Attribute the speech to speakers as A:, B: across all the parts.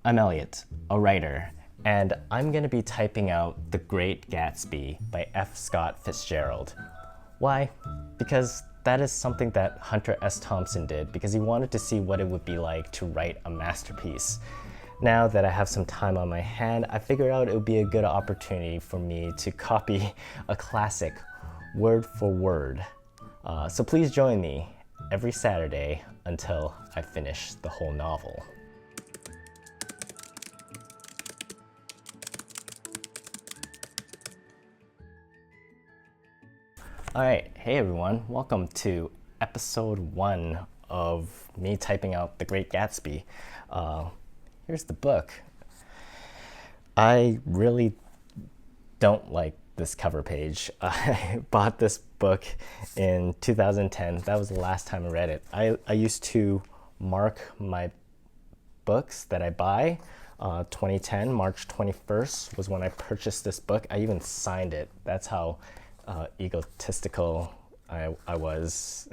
A: I'm Elliot, a writer, and I'm going to be typing out The Great Gatsby by F. Scott Fitzgerald. Why? Because that is something that Hunter S Thompson did because he wanted to see what it would be like to write a masterpiece. Now that I have some time on my hand, I figured out it would be a good opportunity for me to copy a classic word for word. So please join me every Saturday until I finish the whole novel. All right, hey everyone, welcome to episode 1 of me typing out The Great Gatsby. Here's the book. I really don't like this cover page. I bought this book in 2010. That was the last time I read it. I used to mark my books that I buy. 2010, March 21st was when I purchased this book. I even signed it. That's how egotistical I was.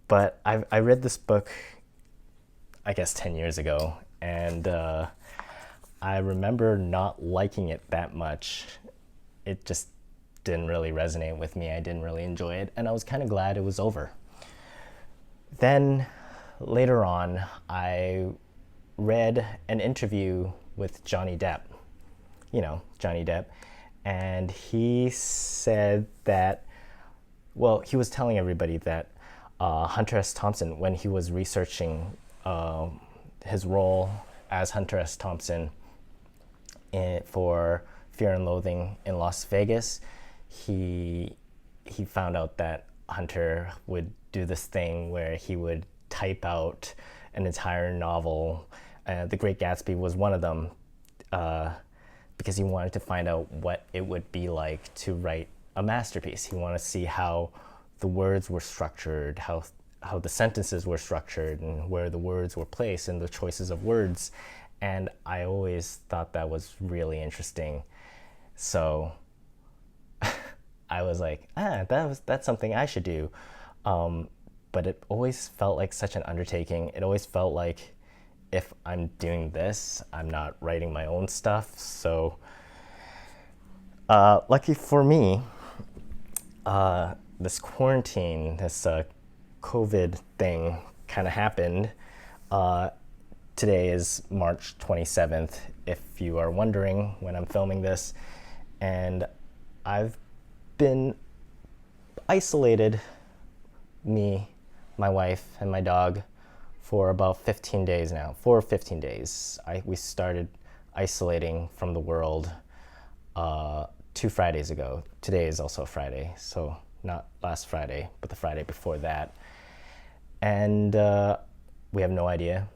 A: But I read this book, I guess 10 years ago, and I remember not liking it that much. It just didn't really resonate with me. I didn't really enjoy it, and I was kind of glad it was over. Then later on, I read an interview with Johnny Depp. You know, Johnny Depp. And he said that, well, he was telling everybody that Hunter S Thompson, when he was researching his role as Hunter S Thompson for Fear and Loathing in Las Vegas, he found out that Hunter would do this thing where he would type out an entire novel. The Great Gatsby was one of them. Because he wanted to find out what it would be like to write a masterpiece. He wanted to see how the words were structured, how the sentences were structured, and where the words were placed, and the choices of words. And I always thought that was really interesting. So I was like, that's something I should do. But it always felt like such an undertaking. It always felt like, if I'm doing this, I'm not writing my own stuff. So lucky for me, this quarantine, this COVID thing kind of happened. Today is March 27th, if you are wondering when I'm filming this. And I've been isolated, me, my wife, and my dog, for about 15 days now, 15 days. We started isolating from the world 2 Fridays ago. Today is also a Friday, so not last Friday, but the Friday before that. And we have no idea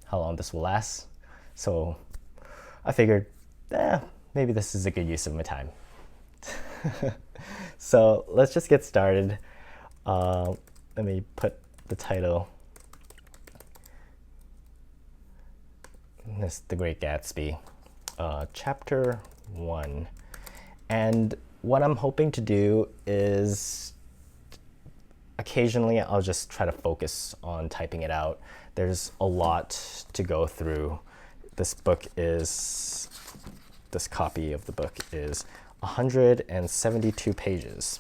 A: how long this will last. So I figured, maybe this is a good use of my time. So let's just get started. Let me put the title. This The Great Gatsby, chapter 1. And what I'm hoping to do is occasionally I'll just try to focus on typing it out. There's a lot to go through. This copy of the book is 172 pages.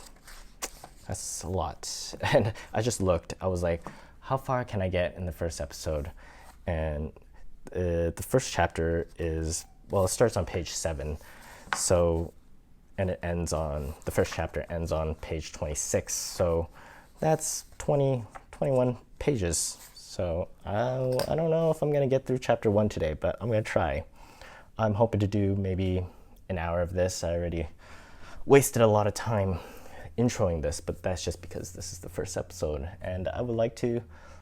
A: That's a lot. And I just looked, I was like, how far can I get in the first episode? And the first chapter is, well, it starts on page 7, so, and the first chapter ends on page 26, so that's 21 pages. So I don't know if I'm gonna get through chapter 1 today, but I'm gonna try. I'm hoping to do maybe an hour of this. I already wasted a lot of time introing this, but that's just because this is the first episode, and I would like to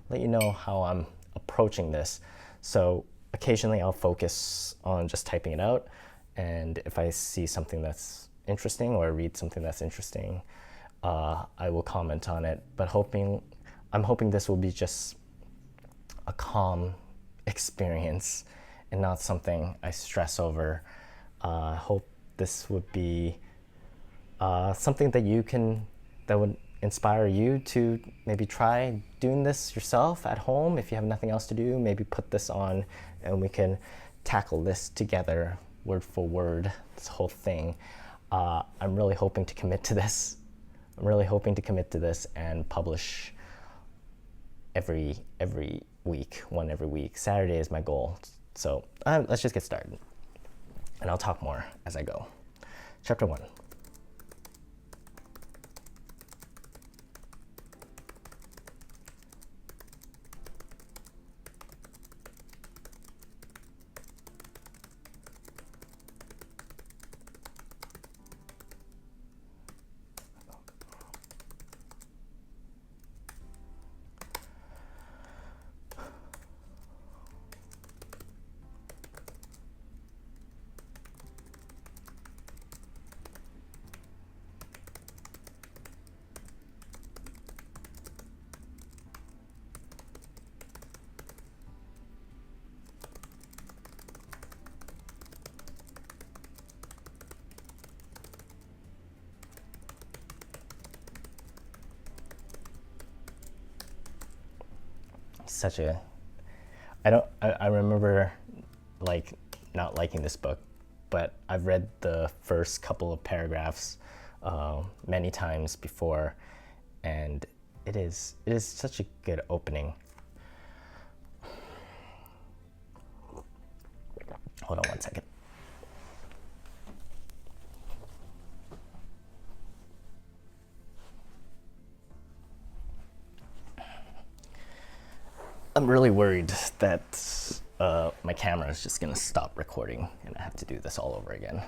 A: let you know how I'm approaching this. So occasionally I'll focus on just typing it out, and if I see something that's interesting or read something that's interesting, I will comment on it. But I'm hoping this will be just a calm experience and not something I stress over. Hope this would be something that inspire you to maybe try doing this yourself at home. If you have nothing else to do, maybe put this on and we can tackle this together, word for word, this whole thing. I'm really hoping to commit to this. I'm really hoping to commit to this and publish every week, one every week. Saturday is my goal. So let's just get started. And I'll talk more as I go. Chapter 1. I remember like not liking this book, but I've read the first couple of paragraphs many times before, and it is such a good opening. Hold on one second. I'm really worried that my camera is just gonna stop recording and I have to do this all over again.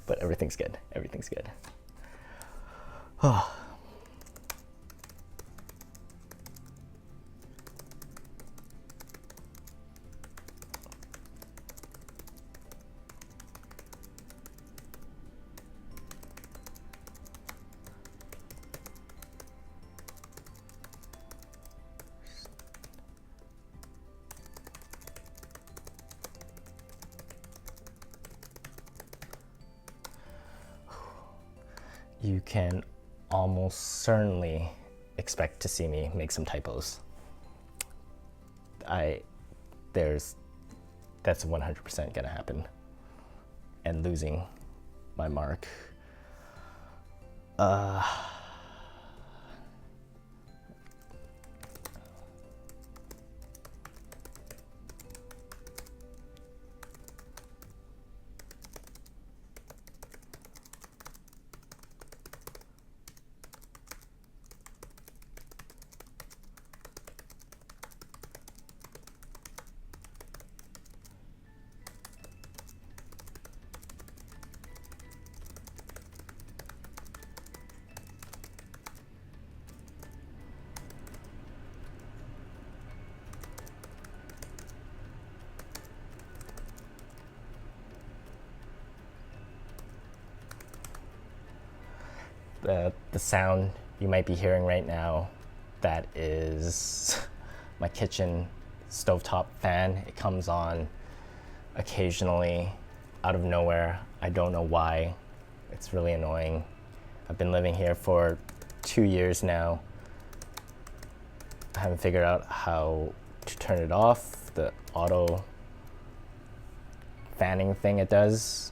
A: But everything's good. Everything's good. You can almost certainly expect to see me make some typos. That's 100% gonna happen. And losing my mark. The sound you might be hearing right now, that is my kitchen stovetop fan. It comes on occasionally out of nowhere. I don't know why. It's really annoying. I've been living here for 2 years now. I haven't figured out how to turn it off. The auto fanning thing it does.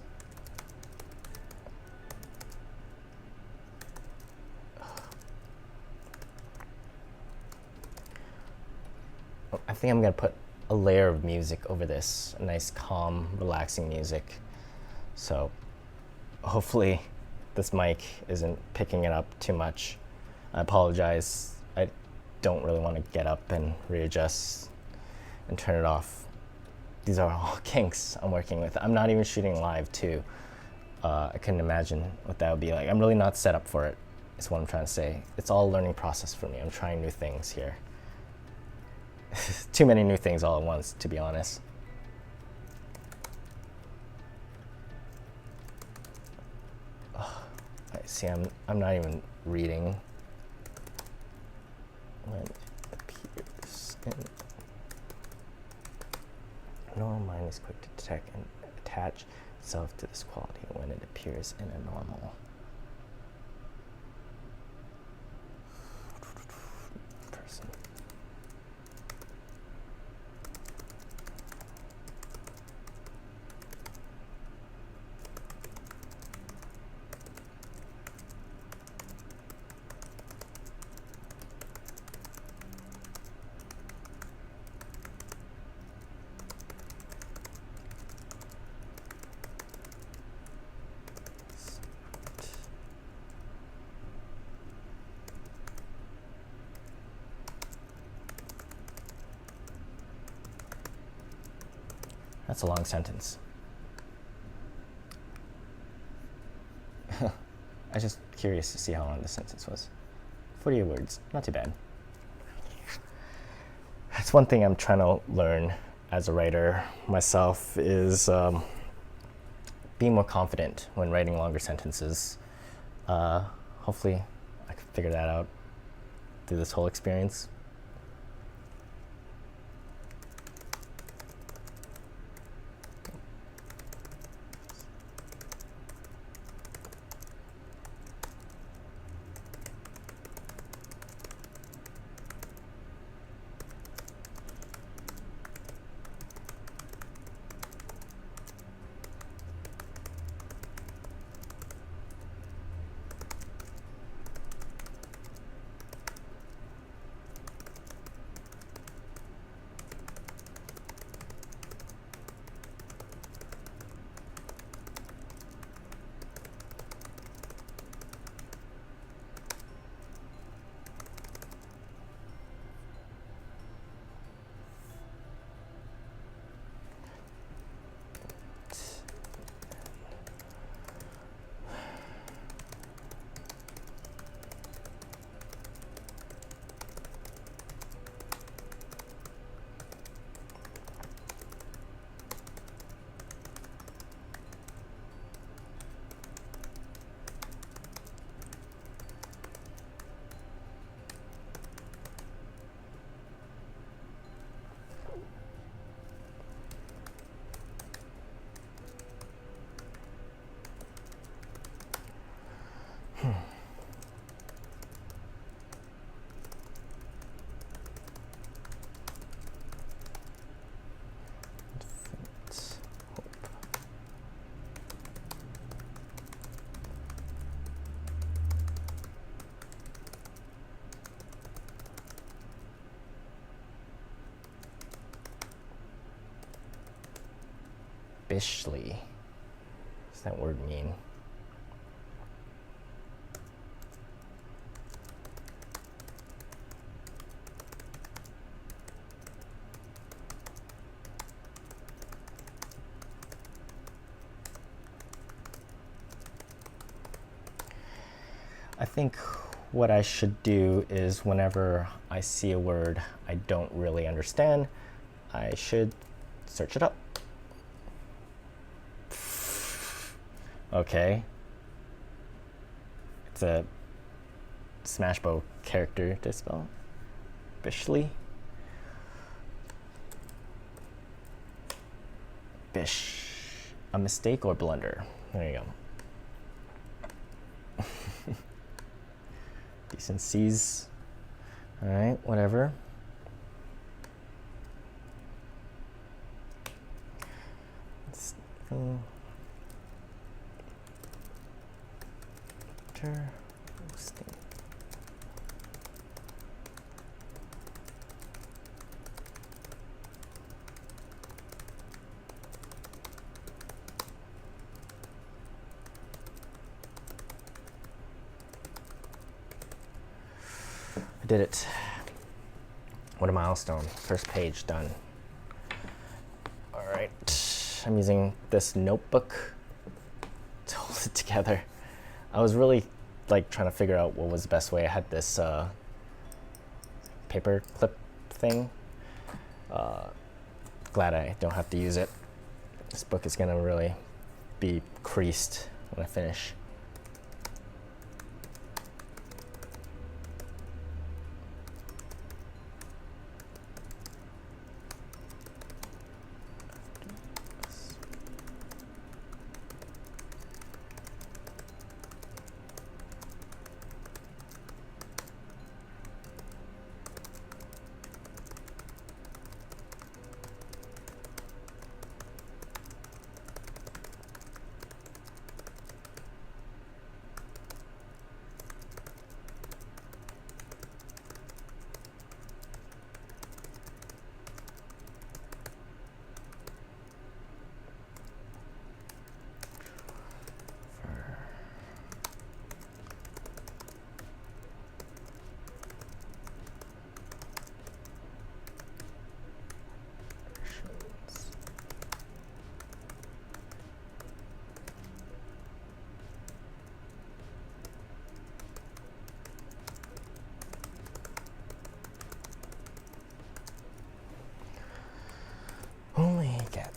A: I think I'm gonna put a layer of music over this, a nice, calm, relaxing music. So hopefully this mic isn't picking it up too much. I apologize. I don't really want to get up and readjust and turn it off. These are all kinks I'm working with. I'm not even shooting live too. I couldn't imagine what that would be like. I'm really not set up for it, is what I'm trying to say. It's all a learning process for me. I'm trying new things here. Too many new things all at once, to be honest. See, I'm not even reading when it appears in. Normal mind is quick to detect and attach itself to this quality when it appears in a normal. That's a long sentence. I was just curious to see how long the sentence was. 48 words, not too bad. That's one thing I'm trying to learn as a writer myself is being more confident when writing longer sentences. Hopefully I can figure that out through this whole experience. Bishly. What does that word mean? I think what I should do is whenever I see a word I don't really understand, I should search it up. Okay. It's a Smash Bros character to spell. Bishly. Bish. A mistake or blunder. There you go. Decencies. Alright, whatever. Roasting. I did it. What a milestone. First page done. All right. I'm using this notebook to hold it together. I was really like trying to figure out what was the best way. I had this paper clip thing. Glad I don't have to use it. This book is gonna really be creased when I finish.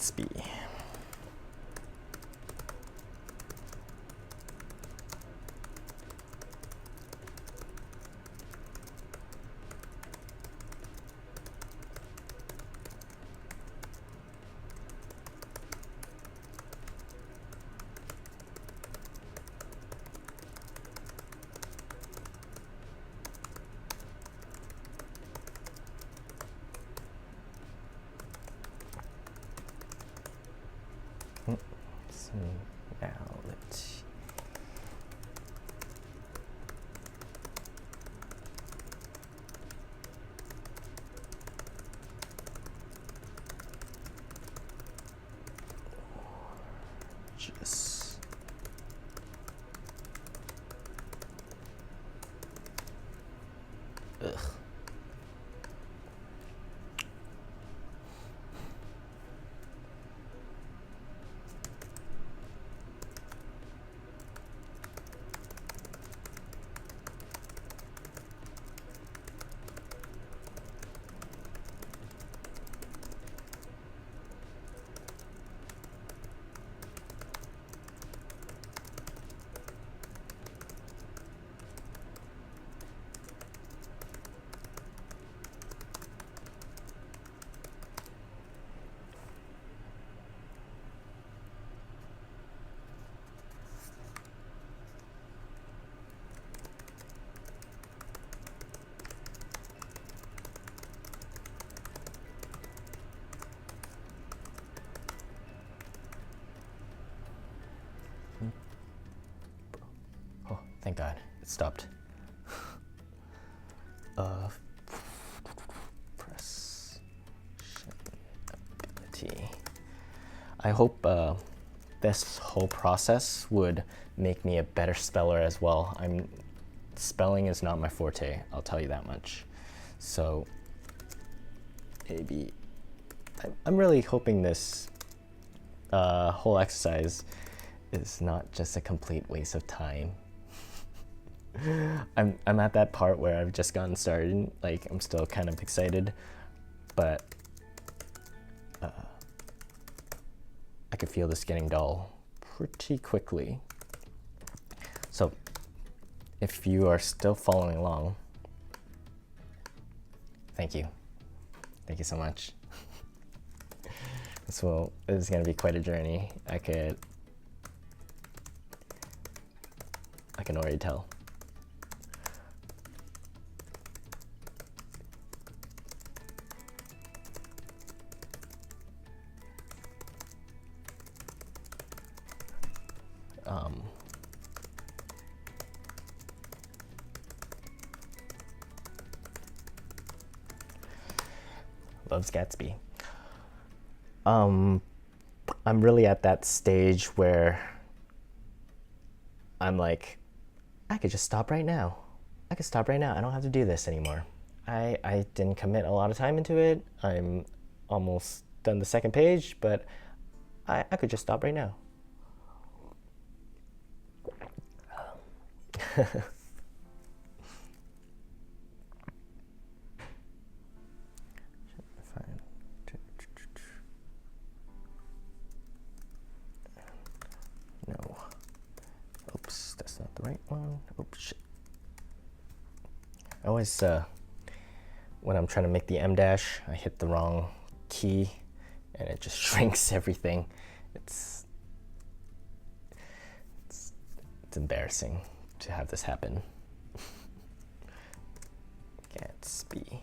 A: Gatsby. So now let's just ugh. Oh, thank God, it stopped. Press ability. I hope this whole process would make me a better speller as well. Spelling is not my forte, I'll tell you that much. So maybe I'm really hoping this whole exercise is not just a complete waste of time. I'm at that part where I've just gotten started, like I'm still kind of excited, but I could feel this getting dull pretty quickly. So if you are still following along, thank you. Thank you so much. This is going to be quite a journey. I can already tell. Loves Gatsby. I'm really at that stage where I'm like, I could just stop right now. I could stop right now. I don't have to do this anymore. I didn't commit a lot of time into it. I'm almost done the second page, but I could just stop right now. No. Oops, that's not the right one. Oops, shit. I always, when I'm trying to make the M dash, I hit the wrong key and it just shrinks everything. It's embarrassing to have this happen. Gatsby.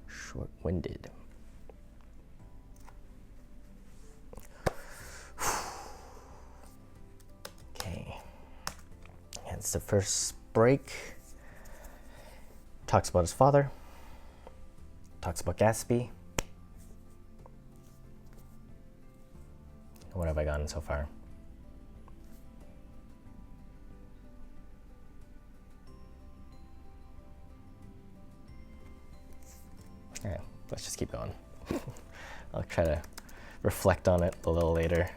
A: Short-winded. Okay, and It's the first break. Talks about his father. Talks about Gatsby. What have I gotten so far? All right, let's just keep going. I'll try to reflect on it a little later.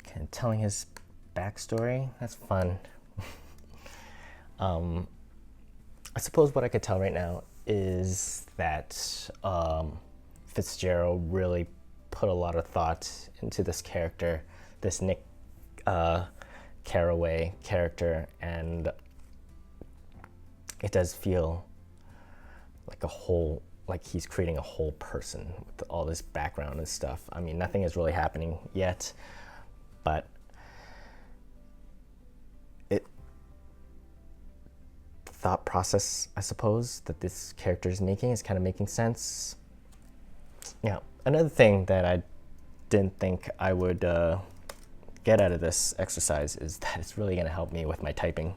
A: Kind of telling his backstory. That's fun. I suppose what I could tell right now is that Fitzgerald really put a lot of thought into this character, this Nick Carraway character, and it does feel like a whole, like he's creating a whole person with all this background and stuff. I mean, nothing is really happening yet, but thought process, I suppose, that this character is making is kind of making sense. Yeah, another thing that I didn't think I would get out of this exercise is that it's really going to help me with my typing.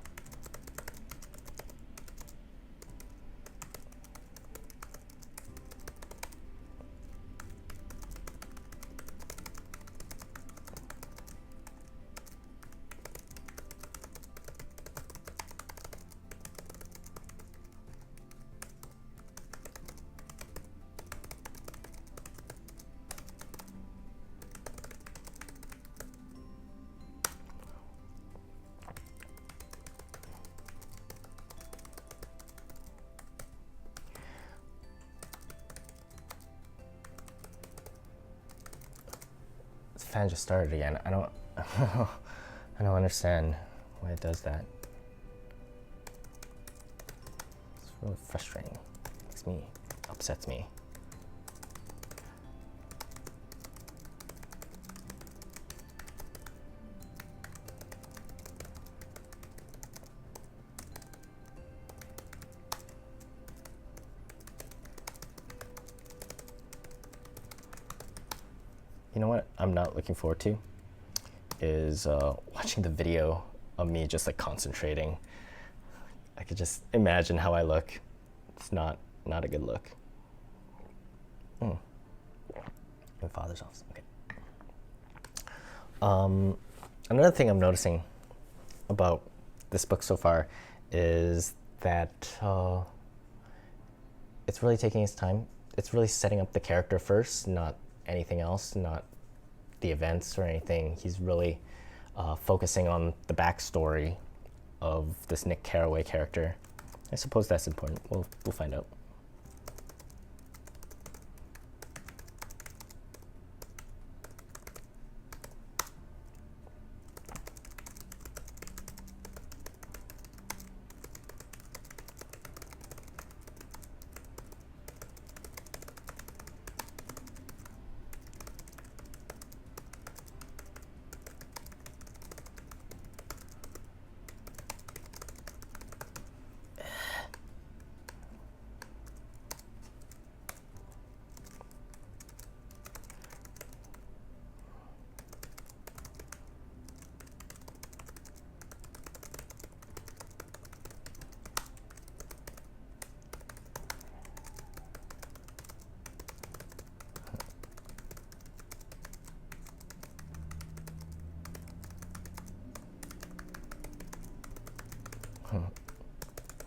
A: Fan just started again. I don't understand why it does that. It's really frustrating. Upsets me. You know what I'm not looking forward to is watching the video of me just like concentrating. I could just imagine how I look. It's not a good look. My father's office. Okay. Another thing I'm noticing about this book so far is that it's really taking its time. It's really setting up the character first, not anything else, not the events or anything. He's really focusing on the backstory of this Nick Carraway character. I suppose that's important. We'll find out.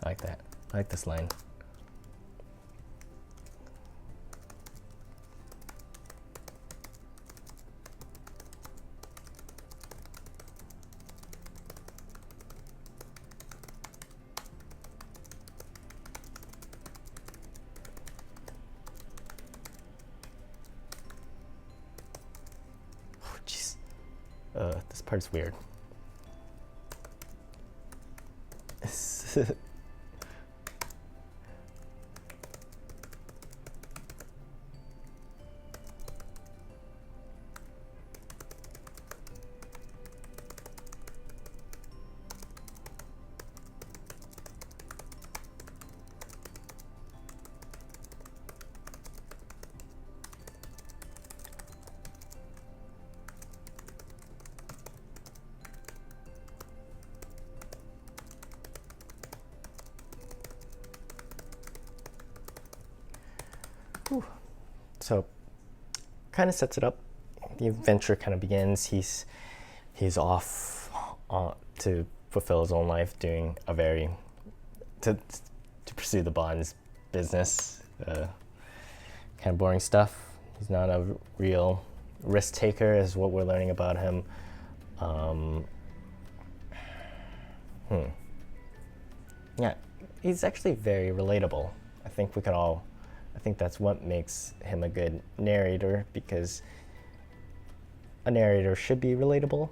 A: I like that. I like this line. Oh, jeez. This part's weird. Whew. So, kind of sets it up. The adventure kind of begins. He's off to fulfill his own life, doing a very to pursue the Bond's business. Kind of boring stuff. He's not a real risk taker, is what we're learning about him. Yeah, he's actually very relatable. I think that's what makes him a good narrator, because a narrator should be relatable.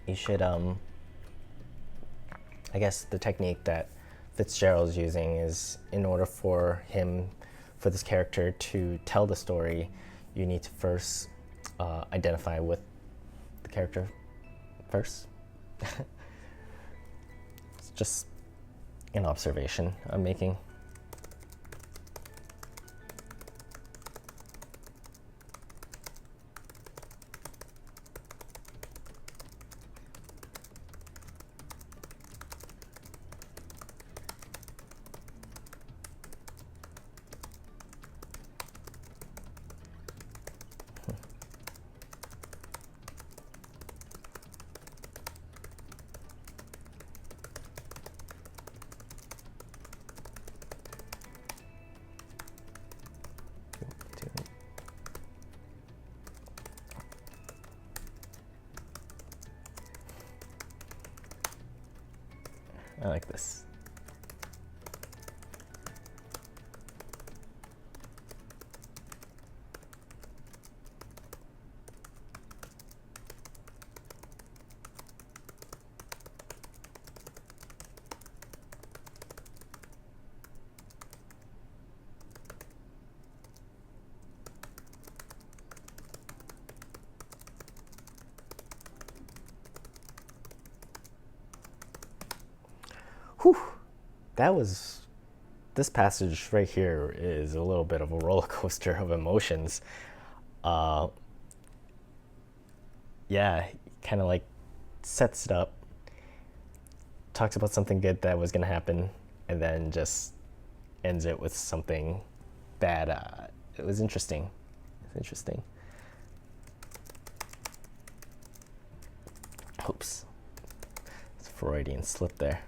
A: You should, I guess the technique that Fitzgerald is using is, in order for this character to tell the story, you need to first identify with the character first. It's just an observation I'm making. I like this. Whew. This passage right here is a little bit of a roller coaster of emotions. Yeah, kind of like sets it up, talks about something good that was going to happen, and then just ends it with something bad. It was interesting. It's interesting. Oops. It's a Freudian slip there.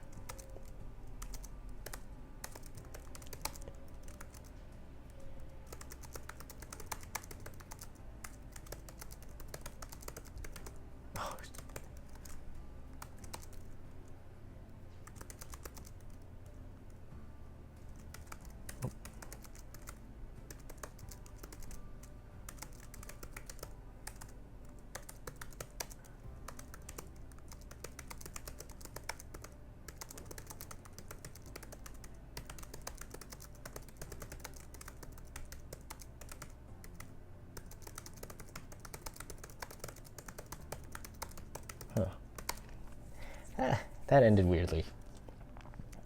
A: That ended weirdly.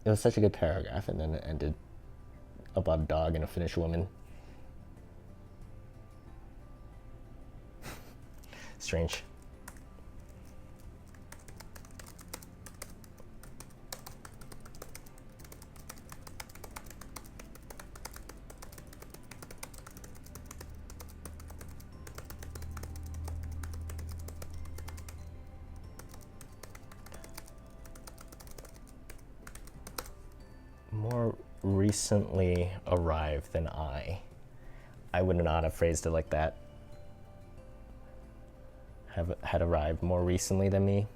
A: It was such a good paragraph, and then it ended about a dog and a Finnish woman. Strange. more recently arrived than I. I would not have phrased it like that. Had arrived more recently than me.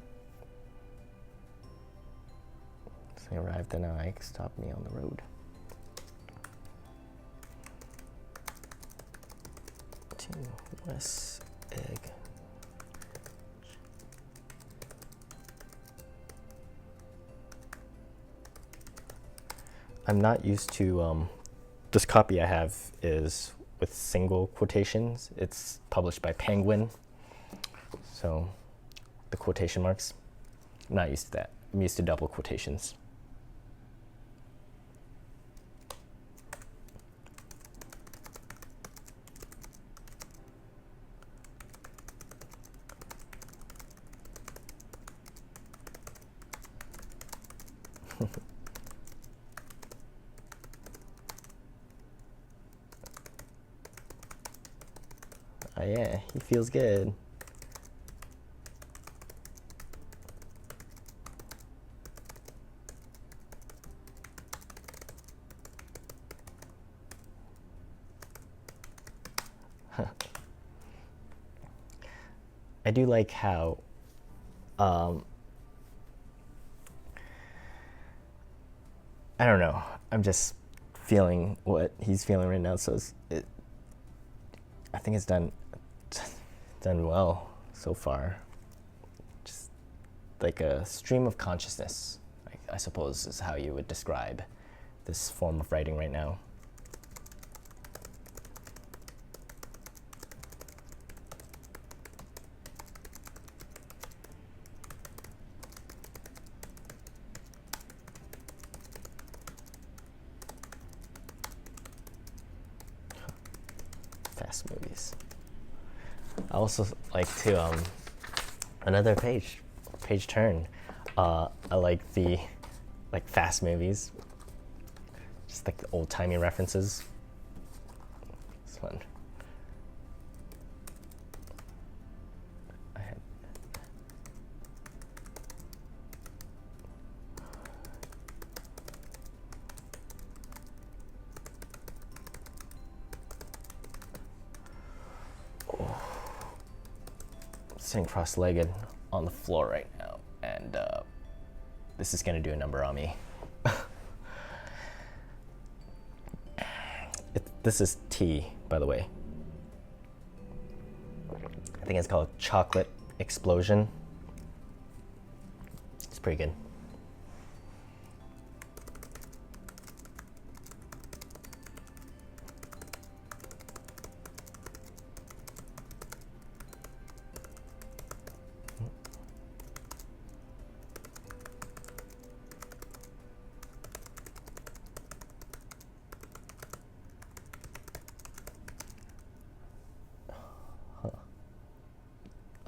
A: So arrived than I stopped me on the road. To West Egg. I'm not used to, this copy I have is with single quotations. It's published by Penguin. So the quotation marks, I'm not used to that. I'm used to double quotations. Oh yeah, he feels good. I do like how I don't know. I'm just feeling what he's feeling right now. So I think it's done well so far. Just like a stream of consciousness, I suppose, is how you would describe this form of writing right now. Fast movies. I also like to another page turn. I like the fast movies, just like the old timey references. It's fun. Sitting cross-legged on the floor right now, and this is gonna do a number on me. This is tea, by the way. I think it's called Chocolate Explosion. It's pretty good.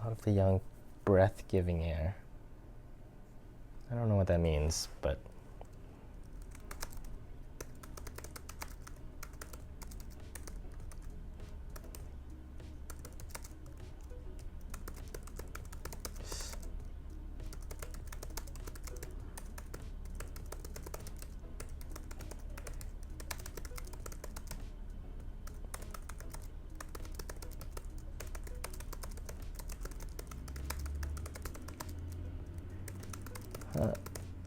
A: Out of the young, breath-giving air. I don't know what that means, but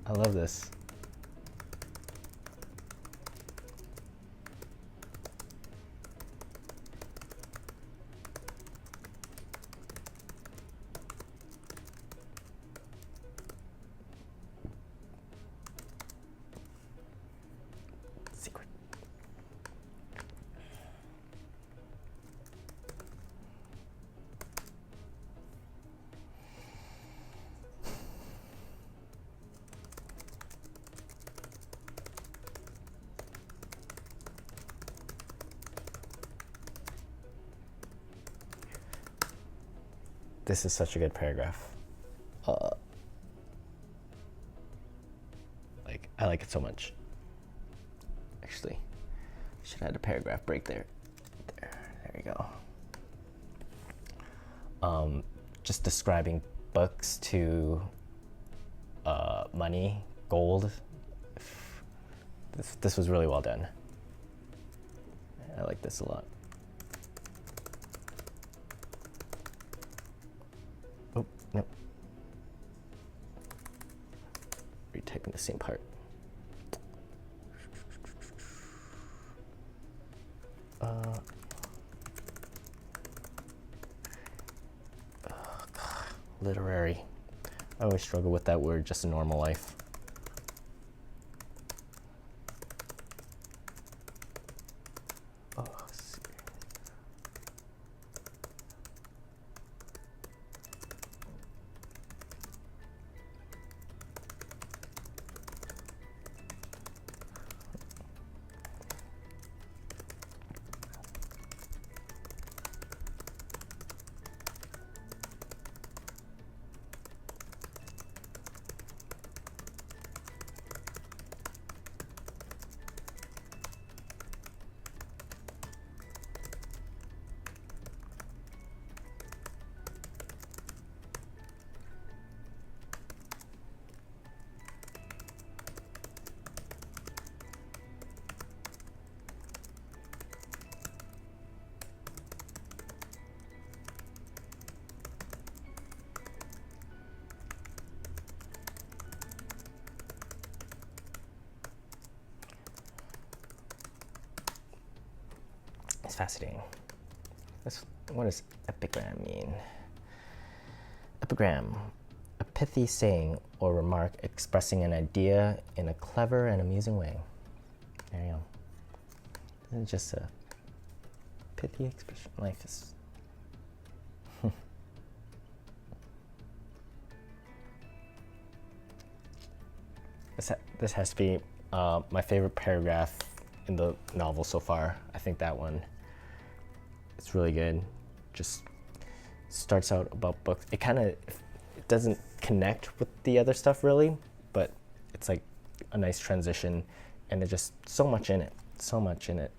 A: I love this. Secret. This is such a good paragraph. I like it so much. Actually, should have had a paragraph break there. There you go. Just describing books to money, gold. This was really well done. I like this a lot. Oh, no. Retyping the same part. Literary. I always struggle with that word just in normal life. Oh, it's fascinating. What does epigram mean? Epigram, a pithy saying or remark expressing an idea in a clever and amusing way. There you go. This is just a pithy expression. Life is... This has to be my favorite paragraph in the novel so far. I think that one, it's really good. Just starts out about books. It kind of, it doesn't connect with the other stuff really, but it's like a nice transition, and there's just so much in it, so much in it.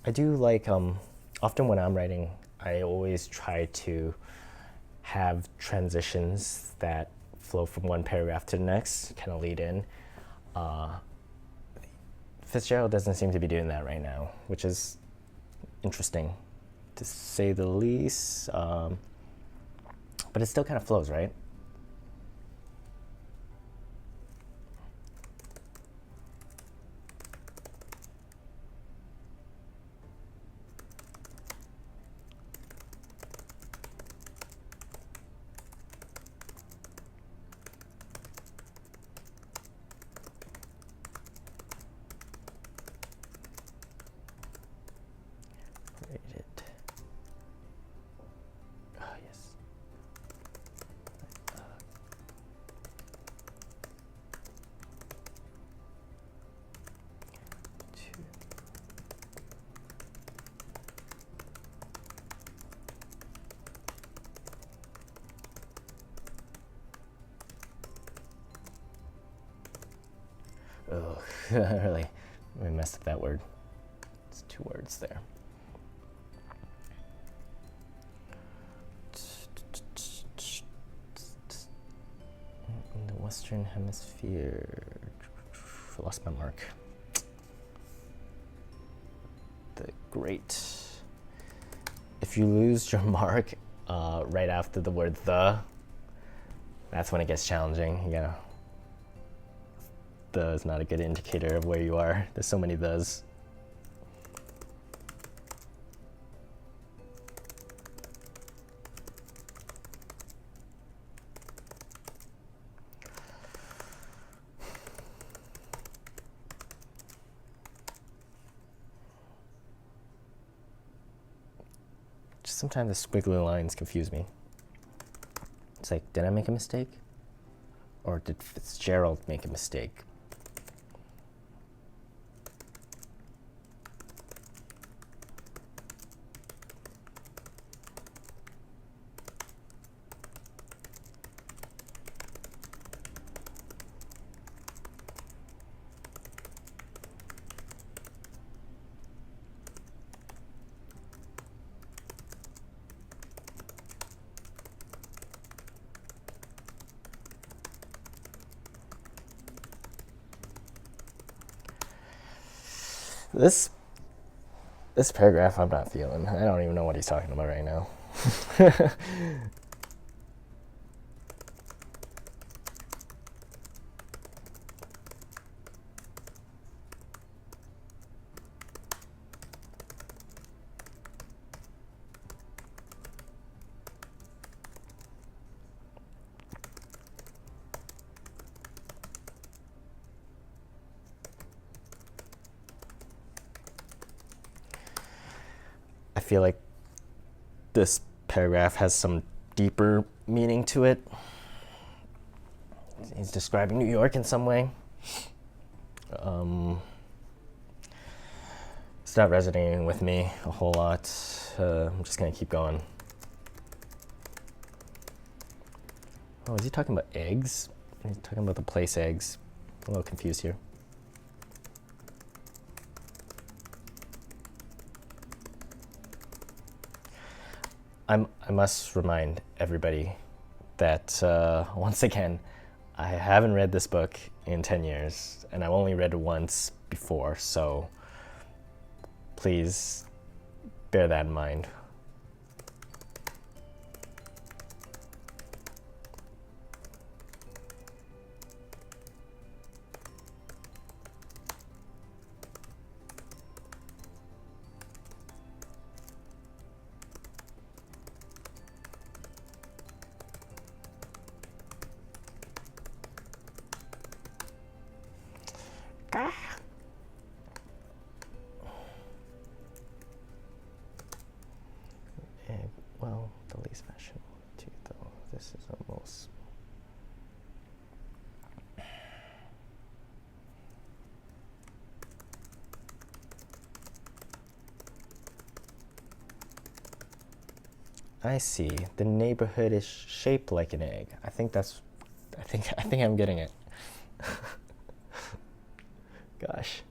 A: I do like, often when I'm writing, I always try to have transitions that flow from one paragraph to the next, kind of lead in. Fitzgerald doesn't seem to be doing that right now, which is interesting, to say the least. But it still kind of flows, right? Oh, really messed up that word. It's 2 words there. In the Western Hemisphere, I lost my mark. The great. If you lose your mark right after the word the, that's when it gets challenging. You gotta. The is not a good indicator of where you are. There's so many thes. Sometimes the squiggly lines confuse me. It's like, did I make a mistake? Or did Fitzgerald make a mistake? This paragraph I'm not feeling. I don't even know what he's talking about right now. I feel like this paragraph has some deeper meaning to it. He's describing New York in some way. It's not resonating with me a whole lot. I'm just gonna keep going. Oh, is he talking about eggs? He's talking about the place eggs. I'm a little confused here. I must remind everybody that, once again, I haven't read this book in 10 years, and I've only read it once before, so please bear that in mind. Well, the least fashionable too, though. This is almost. I see. The neighborhood is shaped like an egg. I think I'm getting it. Gosh.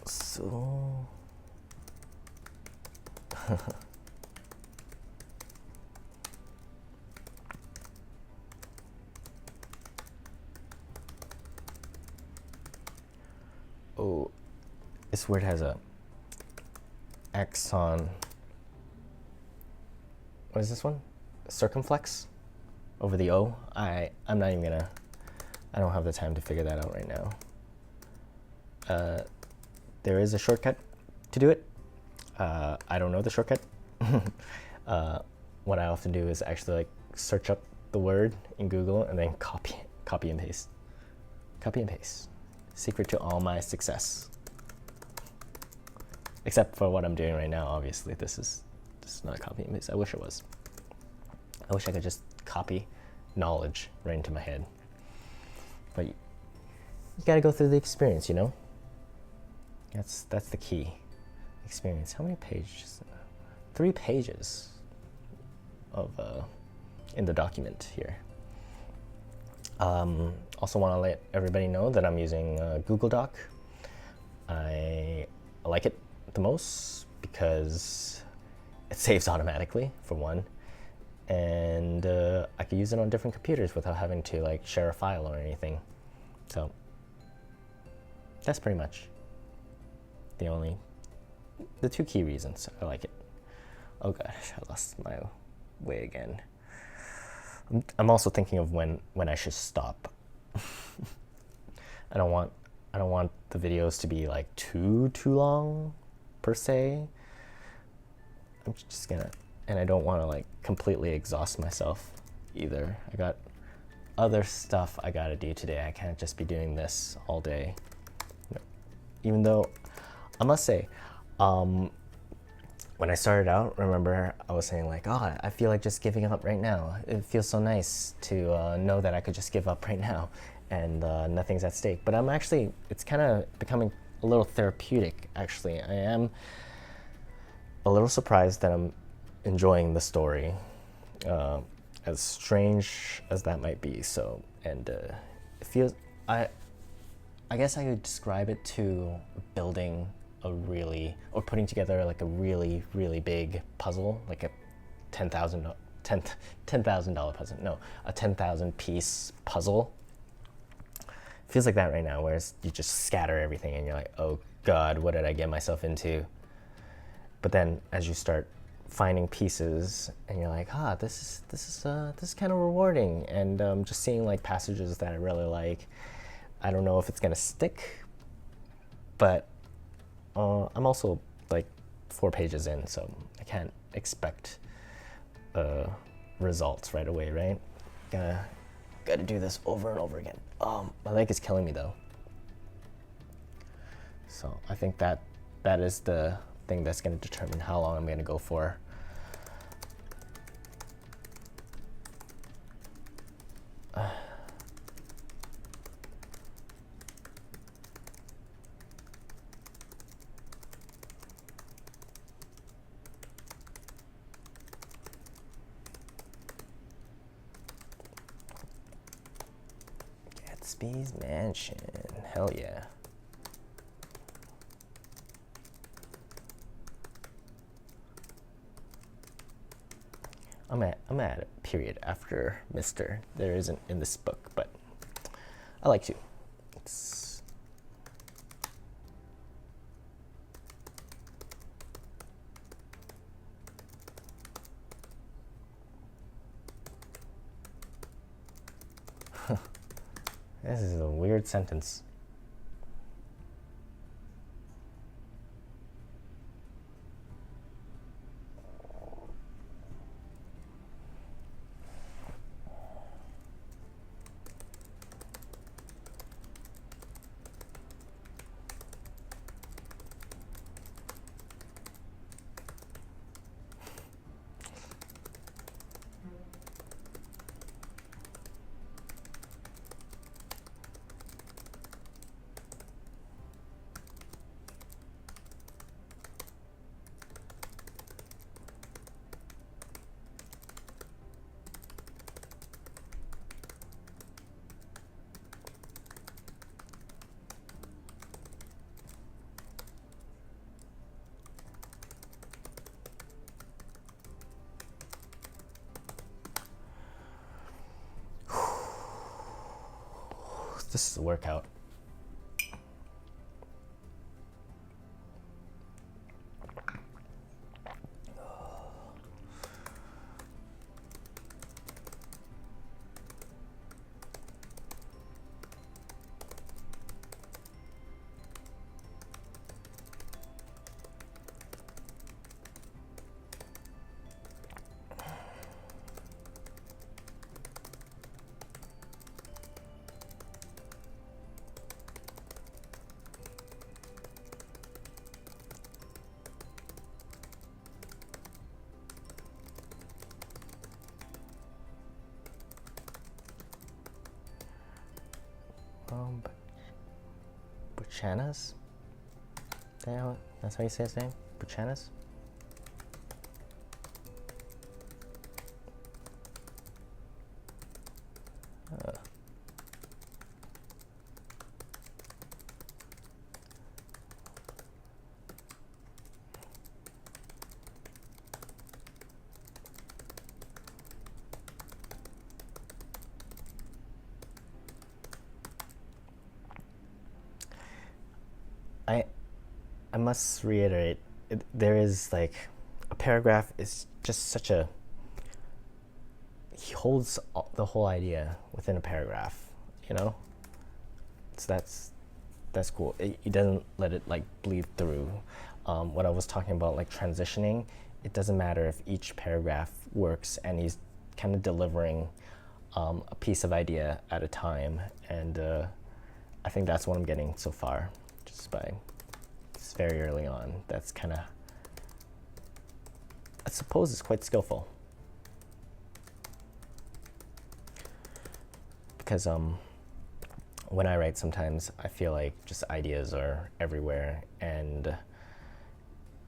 A: So oh, this word has a axon. What is this one? Circumflex over the O. I'm not even gonna. I don't have the time to figure that out right now. There is a shortcut to do it. I don't know the shortcut. What I often do is actually like search up the word in Google and then copy and paste. Copy and paste. Secret to all my success. Except for what I'm doing right now, obviously. This is not a copy and paste. I wish it was. I wish I could just copy knowledge right into my head. But you gotta go through the experience, you know? That's the key. Experience. How many pages? 3 pages of in the document here. Also want to let everybody know that I'm using Google Doc. I like it the most because it saves automatically, for one, and I could use it on different computers without having to like share a file or anything. So that's pretty much the two key reasons I like it. Oh gosh, I lost my way again. I'm also thinking of when I should stop. I don't want the videos to be like too long per se. I'm just gonna, and I don't want to like completely exhaust myself either. I got other stuff I gotta do today. I can't just be doing this all day. Even though I must say, when I started out, remember I was saying like, oh, I feel like just giving up right now. It feels so nice to know that I could just give up right now and nothing's at stake. But it's kind of becoming a little therapeutic, actually. I am a little surprised that I'm enjoying the story, as strange as that might be. So, and it feels, I guess I could describe it to building or putting together like a really, really big puzzle, like a $10,000 puzzle. No, a 10,000 piece puzzle. It feels like that right now, whereas you just scatter everything and you're like, oh God, what did I get myself into? But then as you start finding pieces and you're like, this is kind of rewarding, and just seeing like passages that I really like. I don't know if it's gonna stick, but I'm also like 4 pages in, so I can't expect results right away, right? Gotta do this over and over again. My leg is killing me though. So I think that is the thing that's gonna determine how long I'm gonna go for. Gatsby's mansion, hell yeah. I'm at a period after Mr. There isn't in this book, but I like to. It's this is a weird sentence. This is a workout. Buchanas? That's how you say his name? Buchanas? I must reiterate, there is like a paragraph is just such a, he holds the whole idea within a paragraph, you know. So that's cool. He doesn't let it like bleed through. What I was talking about, like transitioning, it doesn't matter if each paragraph works and he's kind of delivering a piece of idea at a time, and I think that's what I'm getting so far, just by it's very early on. That's kind of, I suppose, it's quite skillful, because when I write, sometimes I feel like just ideas are everywhere, and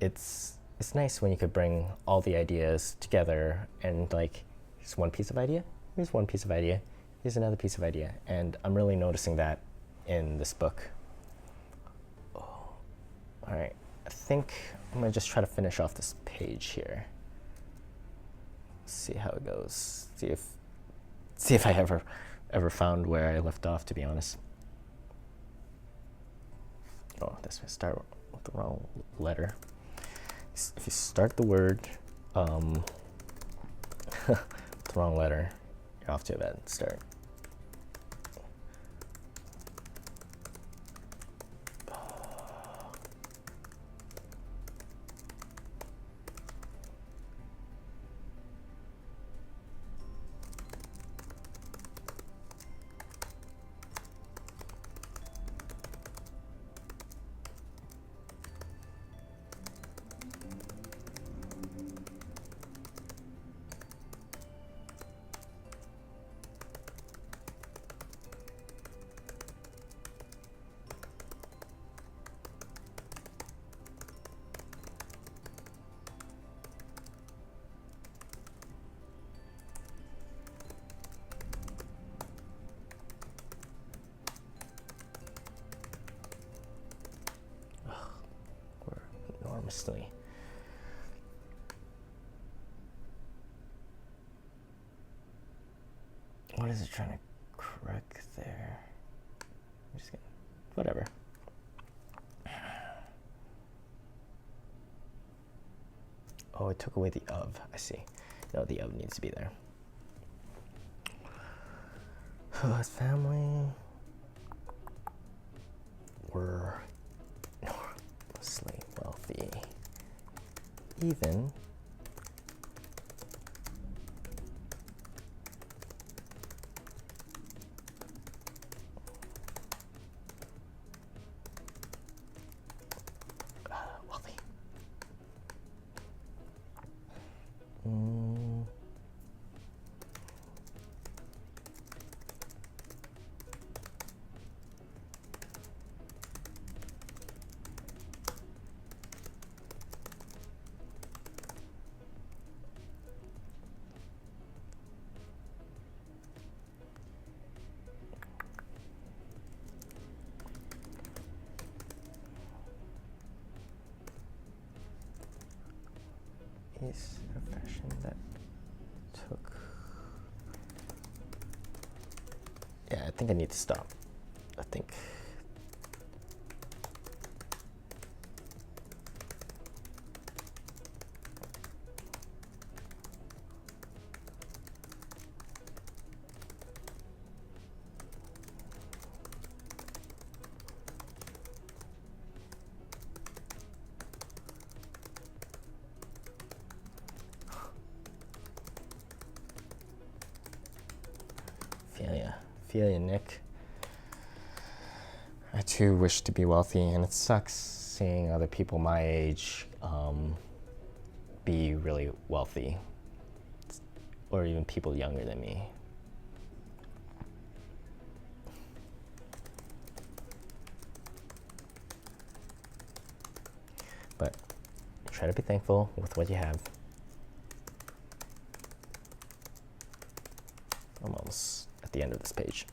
A: it's nice when you could bring all the ideas together and like, here's one piece of idea, here's one piece of idea, here's another piece of idea, and I'm really noticing that in this book. Oh. All right, I think I'm gonna just try to finish off this page here. See how it goes. See if I ever found where I left off, to be honest. Oh, this one, start with the wrong letter. If you start the word with the wrong letter, you're off to a bad start. Enormously. What is it trying to correct there? I'm just gonna, whatever. Oh, it took away the of. I see. No, the of needs to be there. His family were enormously wealthy. Even wealthy. Is a fashion that took. Yeah, I think I need to stop. I think. Feel ya, Nick. I too wish to be wealthy, and it sucks seeing other people my age be really wealthy, or even people younger than me. But try to be thankful with what you have. I'm almost at the end of this page.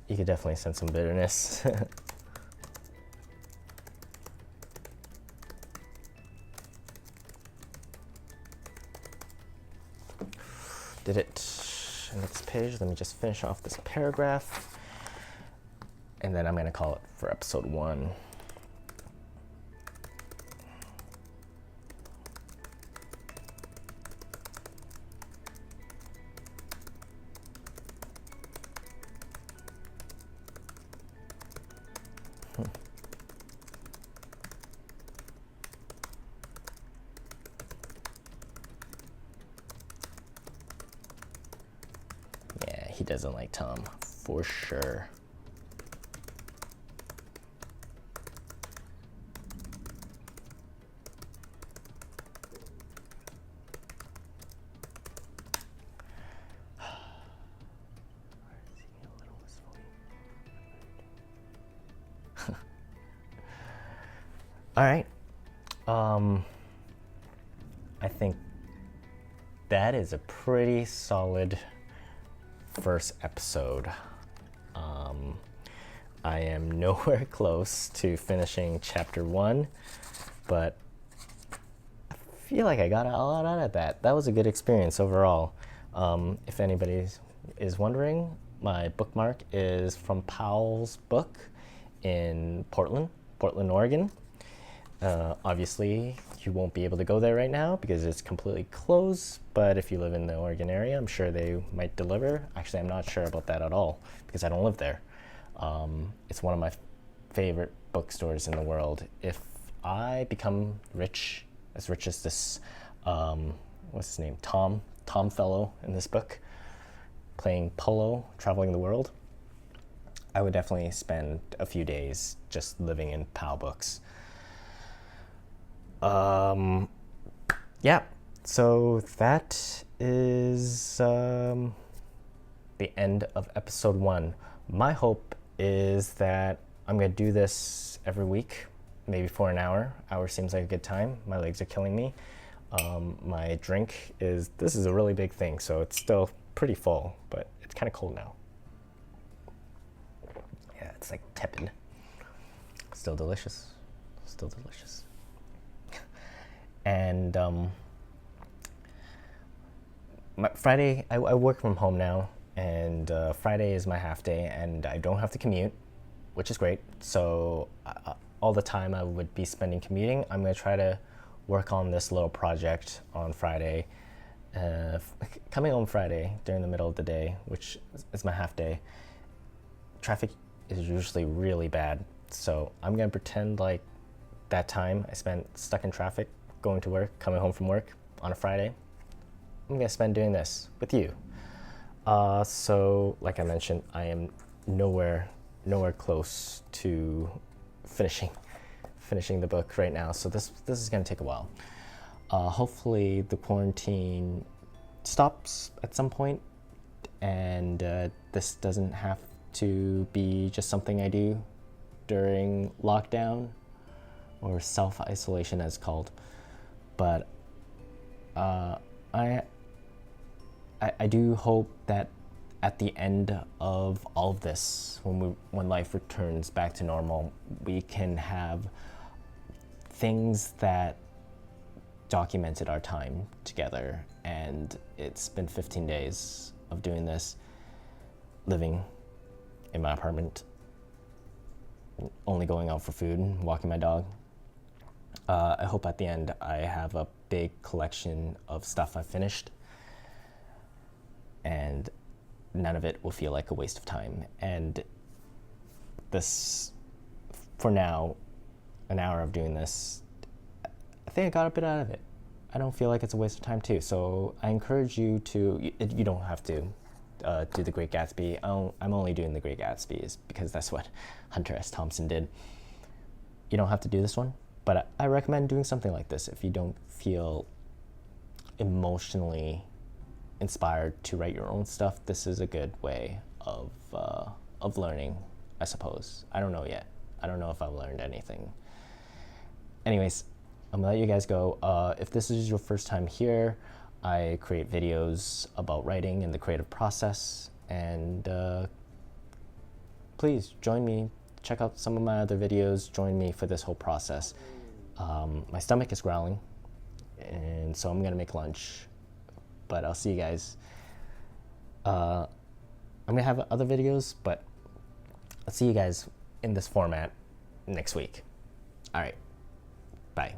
A: you could definitely sense some bitterness. Did it. Next page, let me just finish off this paragraph. And then I'm going to call it for episode 1. Yeah, he doesn't like Tom, for sure. All right. I think that is a pretty solid first episode. I am nowhere close to finishing chapter 1, but I feel like I got a lot out of that. That was a good experience overall. If anybody is wondering, my bookmark is from Powell's book in Portland, Oregon. Obviously, you won't be able to go there right now because it's completely closed, but if you live in the Oregon area, I'm sure they might deliver. Actually, I'm not sure about that at all because I don't live there. It's one of my favorite bookstores in the world. If I become rich as this, what's his name, Tom fellow in this book, playing polo, traveling the world, I would definitely spend a few days just living in Powell Books. Yeah, so that is the end of episode 1. My hope is that I'm going to do this every week, maybe for an hour. Hour seems like a good time. My legs are killing me. My drink this is a really big thing, so it's still pretty full, but it's kind of cold now. Yeah, it's like tepid. Still delicious. And Friday, I work from home now, and Friday is my half day, and I don't have to commute, which is great. So all the time I would be spending commuting, I'm going to try to work on this little project on Friday. Coming home Friday during the middle of the day, which is my half day, traffic is usually really bad. So I'm going to pretend like that time I spent stuck in traffic, going to work, coming home from work on a Friday, I'm going to spend doing this with you. So like I mentioned, I am nowhere close to finishing the book right now. So this is going to take a while. Hopefully the quarantine stops at some point, and this doesn't have to be just something I do during lockdown or self-isolation as called. But I do hope that at the end of all of this, when life returns back to normal, we can have things that documented our time together. And it's been 15 days of doing this, living in my apartment, only going out for food, walking my dog. I hope at the end I have a big collection of stuff I've finished, and none of it will feel like a waste of time. And this, for now, an hour of doing this, I think I got a bit out of it. I don't feel like it's a waste of time too. So I encourage you to, you don't have to do The Great Gatsby. I'm only doing The Great Gatsby because that's what Hunter S Thompson did. You don't have to do this one, but I recommend doing something like this if you don't feel emotionally inspired to write your own stuff. This is a good way of learning, I suppose. I don't know yet. I don't know if I've learned anything. Anyways, I'm gonna let you guys go. If this is your first time here, I create videos about writing and the creative process, and please join me. Check out some of my other videos. Join me for this whole process. My stomach is growling, and so I'm gonna make lunch. But I'll see you guys. I'm gonna have other videos, but I'll see you guys in this format next week. All right, bye.